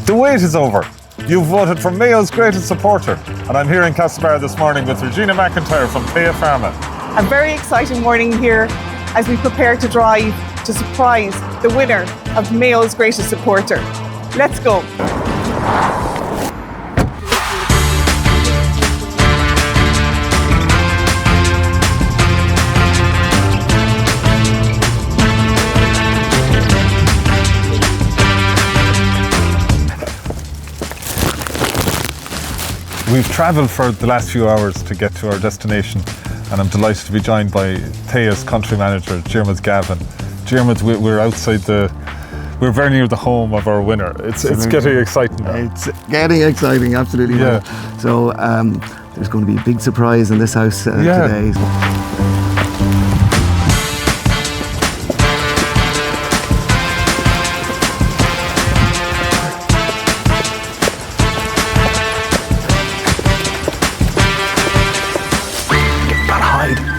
The wait is over. You've voted for Mayo's greatest supporter, and I'm here in Castlebar this morning with Regina McIntyre from Théa Pharma. A very exciting morning here as we prepare to drive to surprise the winner of Mayo's greatest supporter. Let's go. We've travelled for the last few hours to get to our destination, and I'm delighted to be joined by Théa's country manager, Diarmuid Gavin. Diarmuid, we're very near the home of our winner. It's getting exciting now. It's getting exciting, absolutely. Yeah. So there's going to be a big surprise in this house today.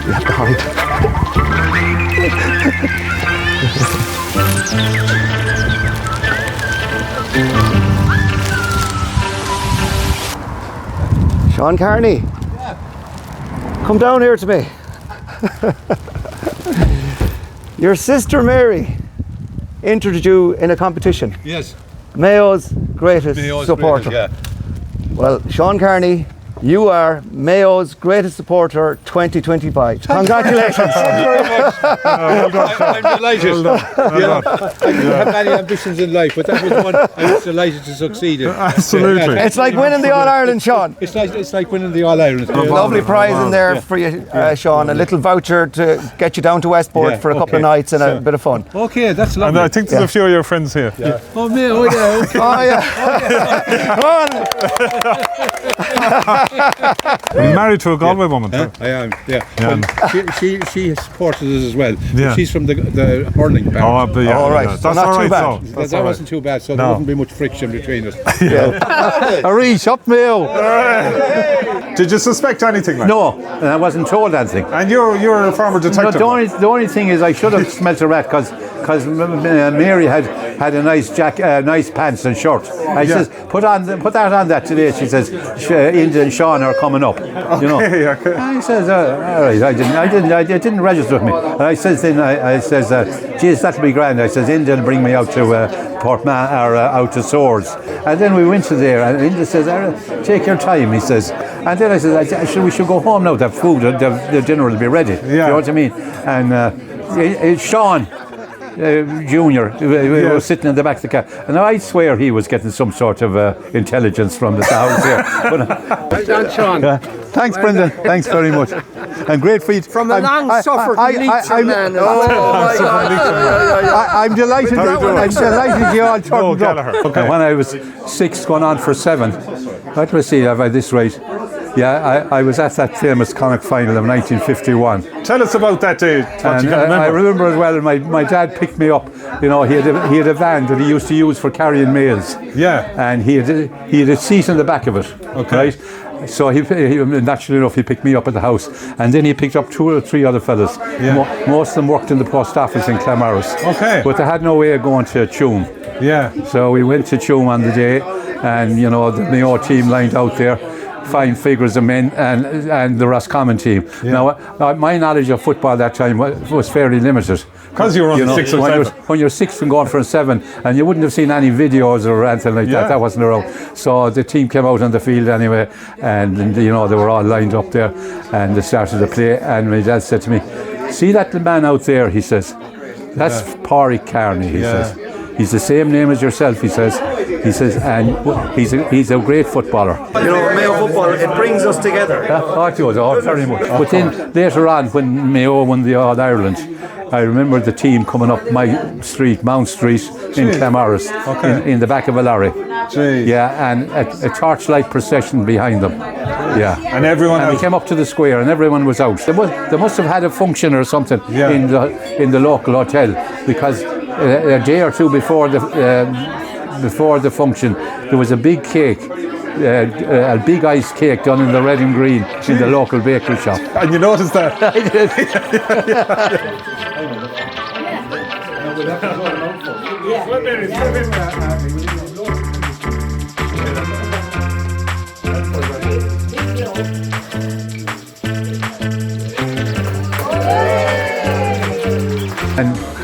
We have to hide. Seán Carney, come down here to me. Your sister Mary entered you in a competition. Yes. Mayo's greatest supporter. Yeah. Well, Seán Carney, you are Mayo's greatest supporter 2025. Congratulations. Thank you very much. I'm delighted. I didn't have many ambitions in life, but that was one I was delighted to succeed in. Absolutely. It's like winning the All-Ireland, Seán. It's like winning the All-Ireland. Lovely prize in there for you, Seán. A little voucher to get you down to Westport for a couple of nights and a bit of fun. Okay, that's lovely. And I think there's a few of your friends here. Yeah. Oh, me, oh yeah. Okay. Oh, yeah. You're married to a Galway woman. I am, yeah. Well, she supported us as well. Yeah. She's from the hurling band. All right. That's So not all too right. bad. So, That wasn't too bad, so there wouldn't be much friction between us. Arish, up Mayo. Did you suspect anything? Like? No, and I wasn't told anything. And you're a former detective. The only thing is I should have smelt a rat because Mary had a nice nice pants and shirt. I says put that on that today. She says Inda and Sean are coming up. You know. Okay. I says all right. I didn't register with me. And I says then I says geez, that'll be grand. I says Inda will bring me out to Portman or out to Swords. And then we went to there, and Inda says take your time. He says. And then I said, we should go home now. The food, the dinner will be ready. Yeah. You know what I mean? And Sean Junior was sitting in the back of the car, and I swear he was getting some sort of intelligence from the house here. Well done, Sean. Thanks, Brendan. Thanks very much. And great feat from a long-suffered Leitrim man. I'm delighted. I'm delighted you all turned Gallagher. up. Okay. When I was 6 going on for 7, let me see, have I this right? Yeah, I was at that famous Connacht final of 1951. Tell us about that day. What you can remember. I remember as well, my dad picked me up. You know, he had a van that he used to use for carrying mails. Yeah. And he had a seat in the back of it. Okay. Right? So he naturally enough, he picked me up at the house, and then he picked up 2 or 3 other fellas. Yeah. Most of them worked in the post office in Claremorris. Okay. But they had no way of going to Tuam. Yeah. So we went to Tuam on the day, and you know the Mayo team lined out there, fine figures of men, and the Roscommon team. Yeah. Now, my knowledge of football that time was fairly limited. Because you were on 6 or 7. When you're 6 and going for a 7, and you wouldn't have seen any videos or anything like that. That wasn't around. So the team came out on the field anyway, and you know they were all lined up there, and they started to play. And my dad said to me, "See that little man out there?" He says, "That's Pádraig Carney." He says, "He's the same name as yourself." He says, and he's a great footballer. You know, Mayo football, it brings us together. Very much. But then later on, when Mayo won the All-Ireland, I remember the team coming up my street, Mount Street, in Claremorris, in the back of a lorry. Jeez. Yeah, and a torchlight procession behind them. Yeah. And everyone we came up to the square, and everyone was out. They must have had a function or something in the local hotel, because a day or two before the function, there was a big cake. A big ice cake done in the red and green in the local bakery shop. And you noticed that? I did. Yeah.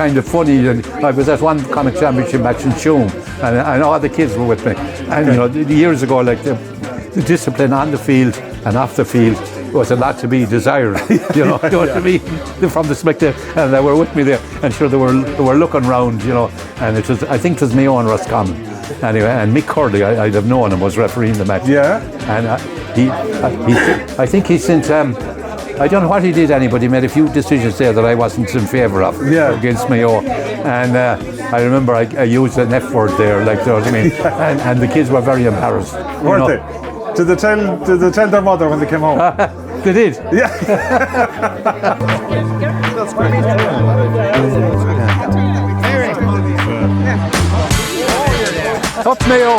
kind of funny. And I was at one comic championship match in Tuam, and all the kids were with me. And you know, years ago, like the discipline on the field and off the field was a lot to be desired. You know, to be from the spectator, and they were with me there. And sure, they were looking round, you know. And it was, I think, it was Mayo and Roscommon. Anyway, and Mick Curley, I'd have known him, was refereeing the match. Yeah. And I think he sent. I don't know what he did, but he made a few decisions there that I wasn't in favour of against Mayo. And I remember I used an F word there, like, you know what I mean? And the kids were very embarrassed. Weren't they? Did they tell their mother when they came home? They did. Yeah. That's great. Up Mayo!